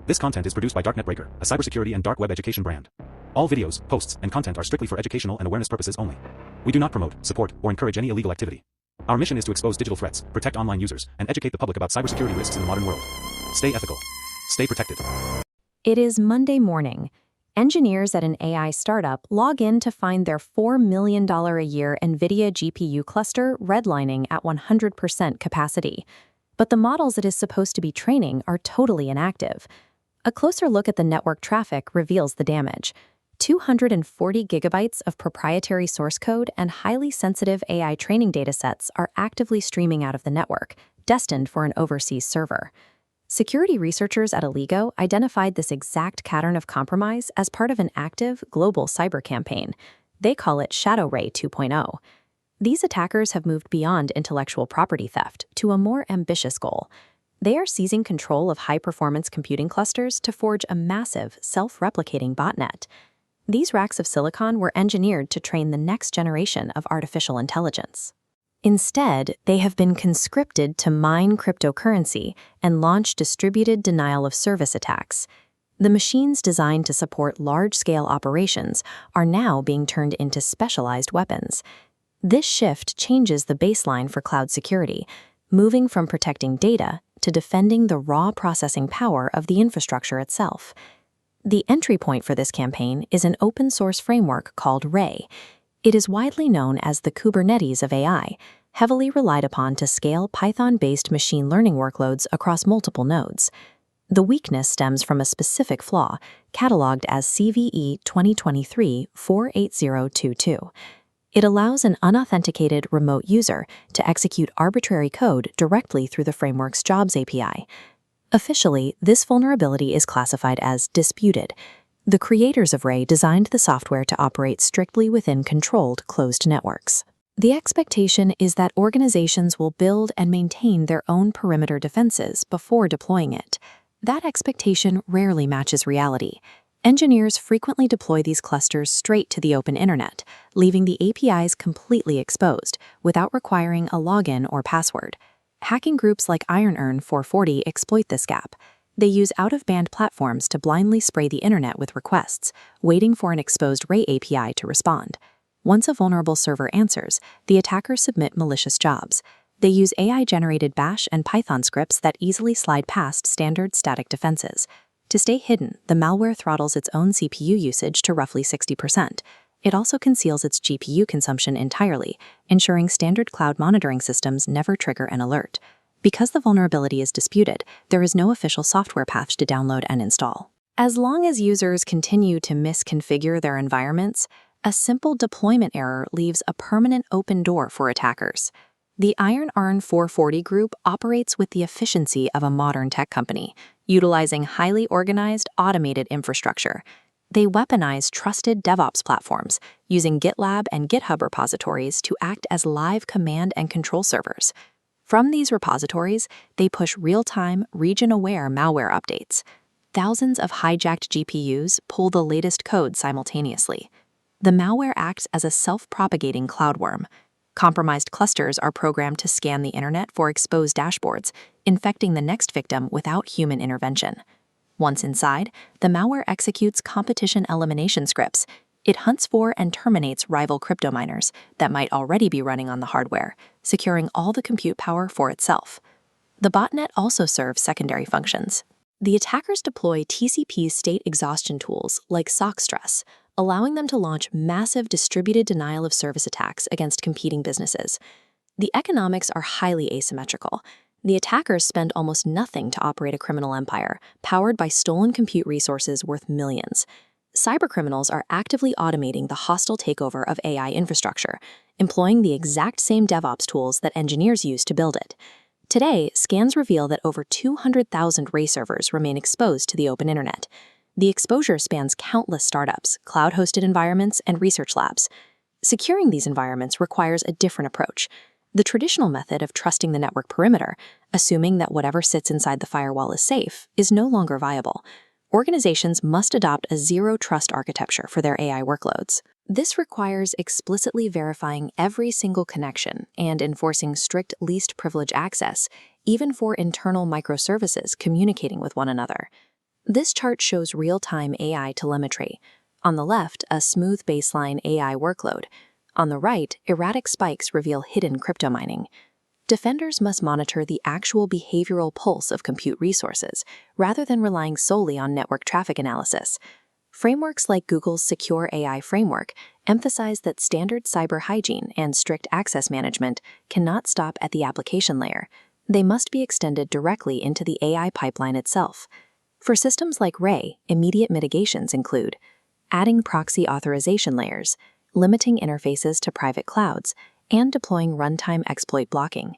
This content is produced by Darknet Breaker, a cybersecurity and dark web education brand. All videos, posts, and content are strictly for educational and awareness purposes only. We do not promote, support, or encourage any illegal activity. Our mission is to expose digital threats, protect online users, and educate the public about cybersecurity risks in the modern world. Stay ethical. Stay protected. It is Monday morning. Engineers at an AI startup log in to find their $4 million a year NVIDIA GPU cluster redlining at 100% capacity. But the models it is supposed to be training are totally inactive. A closer look at the network traffic reveals the damage. 240 gigabytes of proprietary source code and highly sensitive AI training datasets are actively streaming out of the network, destined for an overseas server. Security researchers at Alligo identified this exact pattern of compromise as part of an active, global cyber campaign. They call it ShadowRay 2.0. These attackers have moved beyond intellectual property theft to a more ambitious goal. They are seizing control of high-performance computing clusters to forge a massive, self-replicating botnet. These racks of silicon were engineered to train the next generation of artificial intelligence. Instead, they have been conscripted to mine cryptocurrency and launch distributed denial-of-service attacks. The machines designed to support large-scale operations are now being turned into specialized weapons. This shift changes the baseline for cloud security, moving from protecting data to defending the raw processing power of the infrastructure itself. The entry point for this campaign is an open-source framework called Ray. It is widely known as the Kubernetes of AI, heavily relied upon to scale Python-based machine learning workloads across multiple nodes. The weakness stems from a specific flaw, cataloged as CVE 2023-48022. It allows an unauthenticated remote user to execute arbitrary code directly through the framework's Jobs API. Officially, this vulnerability is classified as disputed. The creators of Ray designed the software to operate strictly within controlled, closed networks. The expectation is that organizations will build and maintain their own perimeter defenses before deploying it. That expectation rarely matches reality. Engineers frequently deploy these clusters straight to the open internet, leaving the APIs completely exposed without requiring a login or password. Hacking groups like IronEarn 440 exploit this gap. They use out-of-band platforms to blindly spray the internet with requests, waiting for an exposed Ray API to respond. Once a vulnerable server answers, the attackers submit malicious jobs. They use AI-generated Bash and Python scripts that easily slide past standard static defenses. To stay hidden, the malware throttles its own CPU usage to roughly 60%. It also conceals its GPU consumption entirely, ensuring standard cloud monitoring systems never trigger an alert. Because the vulnerability is disputed, there is no official software patch to download and install. As long as users continue to misconfigure their environments, a simple deployment error leaves a permanent open door for attackers. The IronEarn 440 group operates with the efficiency of a modern tech company, utilizing highly organized, automated infrastructure. They weaponize trusted DevOps platforms, using GitLab and GitHub repositories to act as live command and control servers. From these repositories, they push real-time, region-aware malware updates. Thousands of hijacked GPUs pull the latest code simultaneously. The malware acts as a self-propagating cloudworm. Compromised clusters are programmed to scan the internet for exposed dashboards, infecting the next victim without human intervention. Once inside, the malware executes competition elimination scripts. It hunts for and terminates rival crypto miners that might already be running on the hardware, securing all the compute power for itself. The botnet also serves secondary functions. The attackers deploy TCP state exhaustion tools like SockStress, allowing them to launch massive distributed denial-of-service attacks against competing businesses. The economics are highly asymmetrical. The attackers spend almost nothing to operate a criminal empire, powered by stolen compute resources worth millions. Cybercriminals are actively automating the hostile takeover of AI infrastructure, employing the exact same DevOps tools that engineers use to build it. Today, scans reveal that over 200,000 Ray servers remain exposed to the open internet. The exposure spans countless startups, cloud-hosted environments, and research labs. Securing these environments requires a different approach. The traditional method of trusting the network perimeter, assuming that whatever sits inside the firewall is safe, is no longer viable. Organizations must adopt a zero-trust architecture for their AI workloads. This requires explicitly verifying every single connection and enforcing strict least privilege access, even for internal microservices communicating with one another. This chart shows real-time AI telemetry. On the left, a smooth baseline AI workload. On the right, erratic spikes reveal hidden crypto mining. Defenders must monitor the actual behavioral pulse of compute resources, rather than relying solely on network traffic analysis. Frameworks like Google's Secure AI framework emphasize that standard cyber hygiene and strict access management cannot stop at the application layer. They must be extended directly into the AI pipeline itself. For systems like Ray, immediate mitigations include adding proxy authorization layers, limiting interfaces to private clouds, and deploying runtime exploit blocking.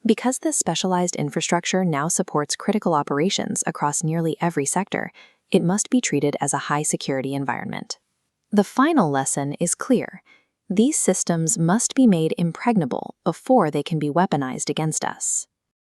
Because this specialized infrastructure now supports critical operations across nearly every sector, it must be treated as a high-security environment. The final lesson is clear. These systems must be made impregnable before they can be weaponized against us.